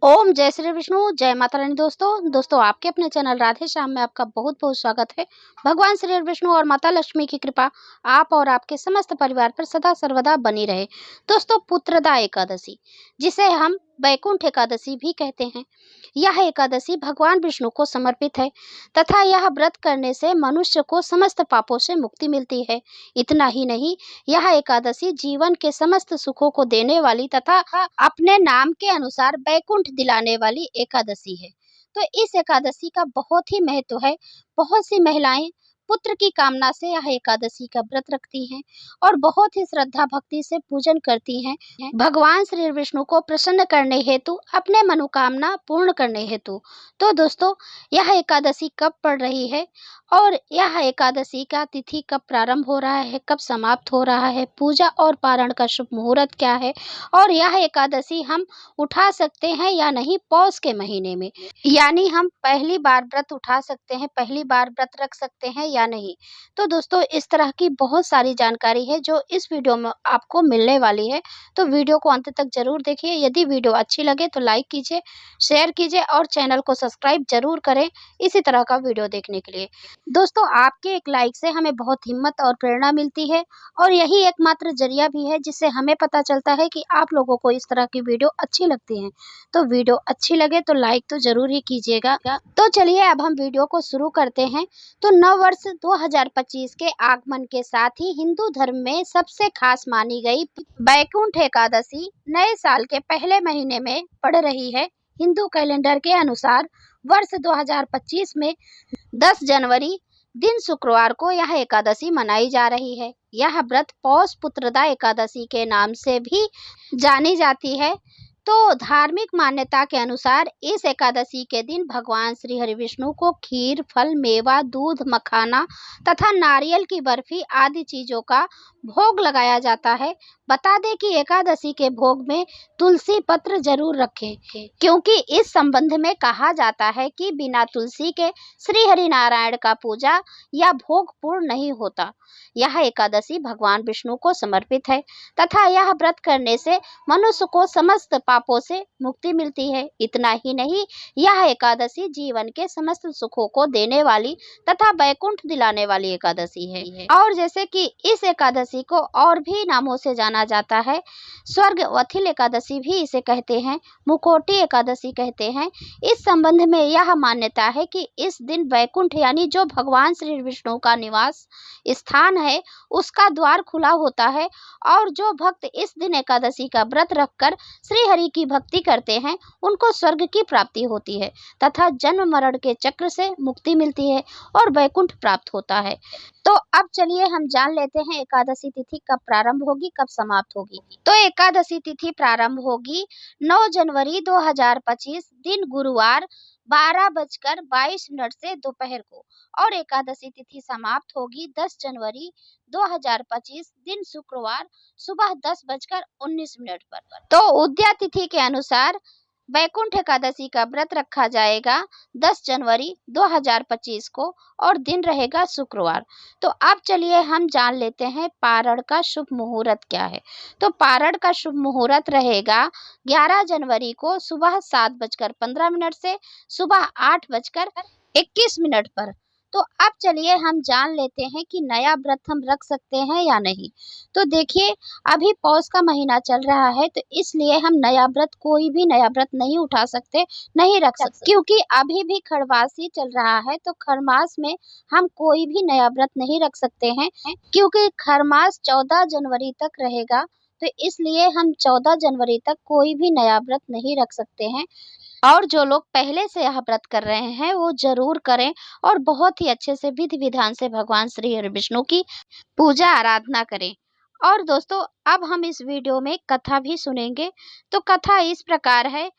ओम जय श्री विष्णु जय माता रानी। दोस्तों आपके अपने चैनल राधे श्याम में आपका बहुत बहुत स्वागत है। भगवान श्री विष्णु और माता लक्ष्मी की कृपा आप और आपके समस्त परिवार पर सदा सर्वदा बनी रहे। दोस्तों पुत्रदा एकादशी, जिसे हम वैकुंठ एकादशी भी कहते हैं, यह एकादशी भगवान विष्णु को समर्पित है तथा यह व्रत करने से मनुष्य को समस्त पापों से मुक्ति मिलती है। इतना ही नहीं, यह एकादशी जीवन के समस्त सुखों को देने वाली तथा अपने नाम के अनुसार वैकुंठ दिलाने वाली एकादशी है। तो इस एकादशी का बहुत ही महत्व है। बहुत सी महिलाएं पुत्र की कामना से यह एकादशी का व्रत रखती हैं और बहुत ही श्रद्धा भक्ति से पूजन करती हैं भगवान श्री विष्णु को प्रसन्न करने हेतु, अपने मनोकामना पूर्ण करने हेतु। तो दोस्तों, यह एकादशी कब पड़ रही है और यह एकादशी का तिथि कब प्रारंभ हो रहा है, कब समाप्त हो रहा है, पूजा और पारण का शुभ मुहूर्त क्या है और यह एकादशी हम उठा सकते हैं या नहीं पौष के महीने में, यानी हम पहली बार व्रत उठा सकते हैं, पहली बार व्रत रख सकते हैं या नहीं। तो दोस्तों, इस तरह की बहुत सारी जानकारी है जो इस वीडियो में आपको मिलने वाली है। तो वीडियो को अंत तक जरूर देखिए। यदि वीडियो अच्छी लगे तो लाइक कीजिए, शेयर कीजिए और चैनल को सब्सक्राइब जरूर करें इसी तरह का वीडियो देखने के लिए। दोस्तों, आपके एक लाइक से हमें बहुत हिम्मत और प्रेरणा मिलती है और यही एकमात्र जरिया भी है जिससे हमें पता चलता है कि आप लोगों को इस तरह की वीडियो अच्छी लगती है। तो वीडियो अच्छी लगे तो लाइक तो जरूर ही कीजिएगा। तो चलिए अब हम वीडियो को शुरू करते हैं। तो नव वर्ष 2025 के आगमन के साथ ही हिंदू धर्म में सबसे खास मानी गई वैकुंठ एकादशी नए साल के पहले महीने में पड़ रही है। हिंदू कैलेंडर के अनुसार वर्ष 2025 में 10 जनवरी दिन शुक्रवार को यह एकादशी मनाई जा रही है। यह व्रत पौष पुत्रदा एकादशी के नाम से भी जानी जाती है। तो धार्मिक मान्यता के अनुसार इस एकादशी के दिन भगवान श्री हरि विष्णु को खीर, फल, मेवा, दूध, मखाना तथा नारियल की बर्फी आदि चीजों का भोग लगाया जाता है। बता दें कि एकादशी के भोग में तुलसी पत्र जरूर रखें, क्योंकि इस संबंध में कहा जाता है कि बिना तुलसी के श्री हरि नारायण का पूजा या भोग पूर्ण नहीं होता। यह एकादशी भगवान विष्णु को समर्पित है तथा यह व्रत करने से मनुष्य को समस्त पापों से मुक्ति मिलती है। इतना ही नहीं, यह एकादशी जीवन के समस्त सुखों को देने वाली तथा वैकुंठ दिलाने वाली एकादशी है। और जैसे कि इस एकादशी को और भी नामों से जाना जाता है, स्वर्ग वथिल एकादशी भी इसे कहते हैं, मुकोटी एकादशी कहते हैं। इस संबंध में यह मान्यता है कि इस दिन वैकुंठ यानी जो भगवान श्री विष्णु का निवास स्थान है उसका द्वार खुला होता है और जो भक्त इस दिन एकादशी का व्रत रखकर श्री हरि की भक्ति करते हैं उनको स्वर्ग की प्राप्ति होती है तथा जन्म मरण के चक्र से मुक्ति मिलती है और वैकुंठ प्राप्त होता है। तो अब चलिए हम जान लेते हैं एकादशी तिथि कब प्रारंभ होगी, कब समाप्त होगी। तो एकादशी तिथि प्रारंभ होगी 9 जनवरी 2025 दिन गुरुवार 12:22 से दोपहर को और एकादशी तिथि समाप्त होगी 10 जनवरी 2025 दिन शुक्रवार सुबह 10:19 पर। तो उदया तिथि के अनुसार वैकुंठ एकादशी का व्रत रखा जाएगा 10 जनवरी 2025 को और दिन रहेगा शुक्रवार। तो अब चलिए हम जान लेते हैं पारण का शुभ मुहूर्त क्या है। तो पारण का शुभ मुहूर्त रहेगा 11 जनवरी को सुबह 7:15 से सुबह 8:21 पर। तो अब चलिए हम जान लेते हैं कि नया व्रत हम रख सकते हैं या नहीं। तो देखिए, अभी पौष का महीना चल रहा है तो इसलिए हम नया व्रत, कोई भी नया व्रत नहीं उठा सकते, नहीं रख सकते, क्योंकि अभी भी खरवासी चल रहा है। तो खरमास में हम कोई भी नया व्रत नहीं रख सकते हैं, क्योंकि खरमास 14 जनवरी तक रहेगा। तो इसलिए हम 14 जनवरी तक कोई भी नया व्रत नहीं रख सकते हैं। और जो लोग पहले से यह व्रत कर रहे हैं वो जरूर करें और बहुत ही अच्छे से विधि विधान से भगवान श्री हरि विष्णु की पूजा आराधना करें। और दोस्तों, अब हम इस वीडियो में कथा भी सुनेंगे। तो कथा इस प्रकार है।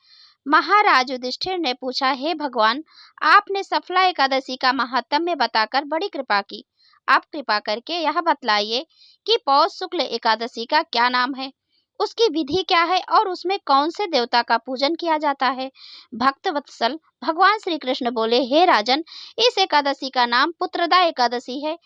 महाराज युधिष्ठिर ने पूछा, हे भगवान, आपने सफला एकादशी का महात्म्य बताकर बड़ी कृपा की। आप कृपा करके यह बतलाइए कि पौष शुक्ल एकादशी का क्या नाम है, उसकी विधि क्या है और उसमें कौन से देवता का पूजन किया जाता है। भक्त वत्सल भगवान श्री कृष्ण बोले, हे राजन, इस एकादशी का नाम पुत्रदा एकादशी है।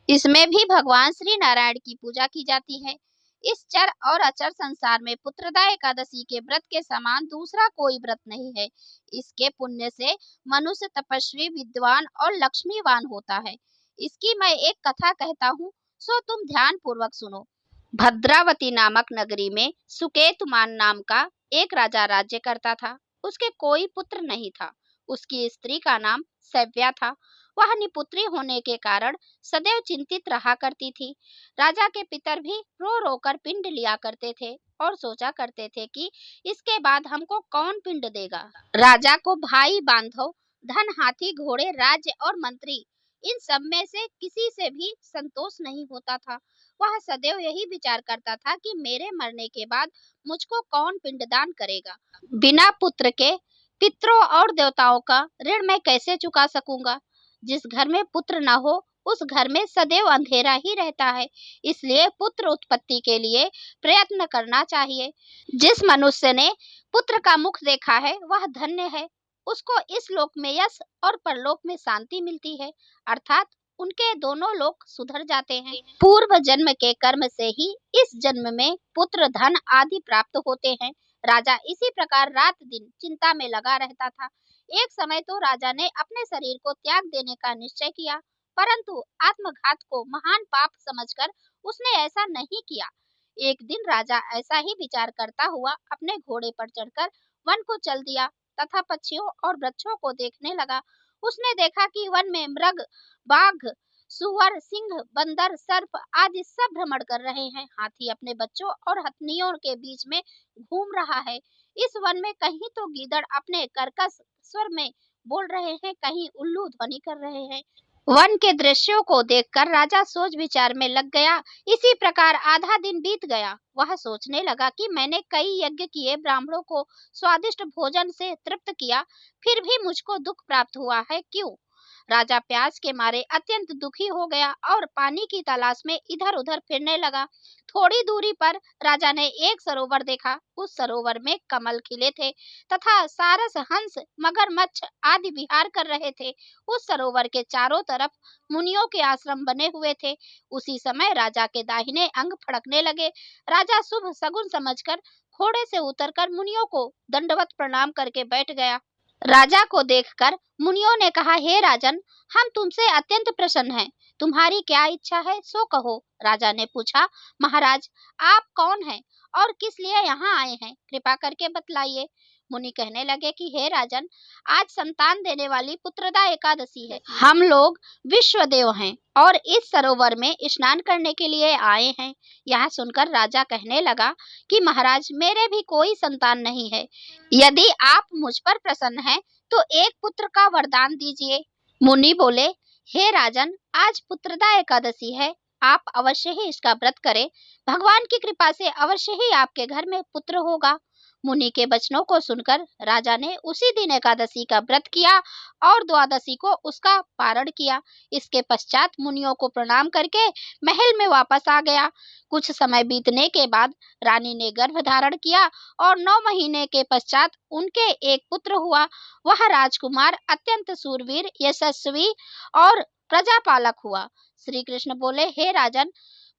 इसमें भी भगवान श्री नारायण की पूजा की जाती है। इस चर और अचर संसार में पुत्रदा एकादशी के व्रत के समान दूसरा कोई व्रत नहीं है। इसके पुण्य से मनुष्य तपस्वी, विद्वान और लक्ष्मीवान होता है। इसकी मैं एक कथा कहता हूँ, सो तुम ध्यान पूर्वक सुनो। भद्रावती नामक नगरी में सुकेतुमान नाम का एक राजा राज्य करता था। उसके कोई पुत्र नहीं था। उसकी स्त्री का नाम सव्या था। वह निपुत्री होने के कारण सदैव चिंतित रहा करती थी। राजा के पितर भी रो रो कर पिंड लिया करते थे और सोचा करते थे कि इसके बाद हमको कौन पिंड देगा। राजा को भाई बांधव, धन, हाथी, घोड़े, राज्य और मंत्री, इन सब में से किसी से भी संतोष नहीं होता था। वह सदैव यही विचार करता था कि मेरे मरने के बाद मुझको कौन पिंडदान करेगा। बिना पुत्र के पितरों और देवताओं का ऋण मैं कैसे चुका सकूंगा। जिस घर में पुत्र न हो उस घर में सदैव अंधेरा ही रहता है। इसलिए पुत्र उत्पत्ति के लिए प्रयत्न करना चाहिए। जिस मनुष्य ने पुत्र का मुख देखा है वह धन्य है। उसको इस लोक में यश और परलोक में शांति मिलती है, अर्थात उनके दोनों लोक सुधर जाते हैं। पूर्व जन्म के कर्म से ही इस जन्म में पुत्र, धन आदि प्राप्त होते हैं। राजा इसी प्रकार रात दिन चिंता में लगा रहता था। एक समय तो राजा ने अपने शरीर को त्याग देने का निश्चय किया, परंतु आत्मघात को महान पाप समझकर उसने ऐसा नहीं किया। एक दिन राजा ऐसा ही विचार करता हुआ अपने घोड़े पर चढ़कर वन को चल दिया तथा पक्षियों और वृक्षों को देखने लगा। उसने देखा कि वन में मृग, बाघ, सुअर, सिंह, बंदर, सर्प आदि सब भ्रमण कर रहे हैं। हाथी अपने बच्चों और हथनियों के बीच में घूम रहा है। इस वन में कहीं तो गीदड़ अपने कर्कश स्वर में बोल रहे हैं, कहीं उल्लू ध्वनि कर रहे हैं। वन के दृश्यों को देखकर राजा सोच विचार में लग गया। इसी प्रकार आधा दिन बीत गया। वह सोचने लगा कि मैंने कई यज्ञ किए, ब्राह्मणों को स्वादिष्ट भोजन से तृप्त किया, फिर भी मुझको दुख प्राप्त हुआ है, क्यों? राजा प्यास के मारे अत्यंत दुखी हो गया और पानी की तलाश में इधर उधर फिरने लगा। थोड़ी दूरी पर राजा ने एक सरोवर देखा। उस सरोवर में कमल खिले थे तथा सारस, हंस, मगरमच्छ आदि विहार कर रहे थे। उस सरोवर के चारों तरफ मुनियों के आश्रम बने हुए थे। उसी समय राजा के दाहिने अंग फड़कने लगे। राजा शुभ सगुन समझकर घोड़े से उतरकर मुनियों को दंडवत प्रणाम करके बैठ गया। राजा को देखकर मुनियों ने कहा, हे राजन, हम तुमसे अत्यंत प्रसन्न हैं। तुम्हारी क्या इच्छा है सो कहो। राजा ने पूछा, महाराज, आप कौन हैं और किस लिए यहाँ आए हैं, कृपा करके बतलाइए। मुनि कहने लगे कि हे राजन, आज संतान देने वाली पुत्रदा एकादशी है। हम लोग विश्वदेव हैं और इस सरोवर में स्नान करने के लिए आए हैं। यह सुनकर राजा कहने लगा कि महाराज, मेरे भी कोई संतान नहीं है। यदि आप मुझ पर प्रसन्न हैं तो एक पुत्र का वरदान दीजिए। मुनि बोले, हे राजन, आज पुत्रदा एकादशी है, आप अवश्य ही इसका व्रत करें। भगवान की कृपा से अवश्य ही आपके घर में पुत्र होगा। मुनि के वचनों को सुनकर राजा ने उसी दिन एकादशी का व्रत किया और द्वादशी को उसका पारण किया। इसके पश्चात मुनियों को प्रणाम करके महल में वापस आ गया। कुछ समय बीतने के बाद रानी ने गर्भ धारण किया और 9 महीने के पश्चात उनके एक पुत्र हुआ। वह राजकुमार अत्यंत सूरवीर, यशस्वी और प्रजापालक हुआ। श्री कृष्ण बोले, हे राजन,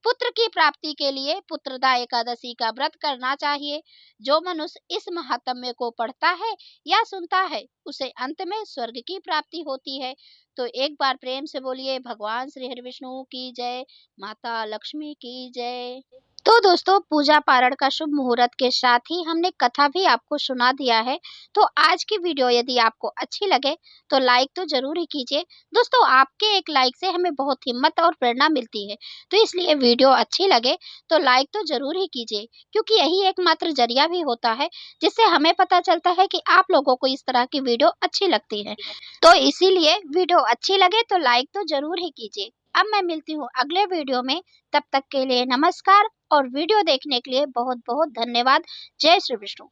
पुत्र की प्राप्ति के लिए पुत्रदा एकादशी का व्रत करना चाहिए। जो मनुष्य इस महात्म्य को पढ़ता है या सुनता है उसे अंत में स्वर्ग की प्राप्ति होती है। तो एक बार प्रेम से बोलिए, भगवान श्री हरि विष्णु की जय, माता लक्ष्मी की जय। तो दोस्तों, पूजा पारण का शुभ मुहूर्त के साथ ही हमने कथा भी आपको सुना दिया है। तो आज की वीडियो यदि आपको अच्छी लगे तो लाइक तो जरूर ही कीजिए। दोस्तों, आपके एक लाइक से हमें बहुत हिम्मत और प्रेरणा मिलती है, तो इसलिए वीडियो अच्छी लगे तो लाइक तो जरूर ही कीजिए, क्योंकि यही एकमात्र जरिया भी होता है जिससे हमें पता चलता है कि आप लोगों को इस तरह की वीडियो अच्छी लगती है। तो इसीलिए वीडियो अच्छी लगे तो लाइक तो जरूर ही कीजिए। अब मैं मिलती हूँ अगले वीडियो में, तब तक के लिए नमस्कार और वीडियो देखने के लिए बहुत बहुत धन्यवाद। जय श्री विष्णु।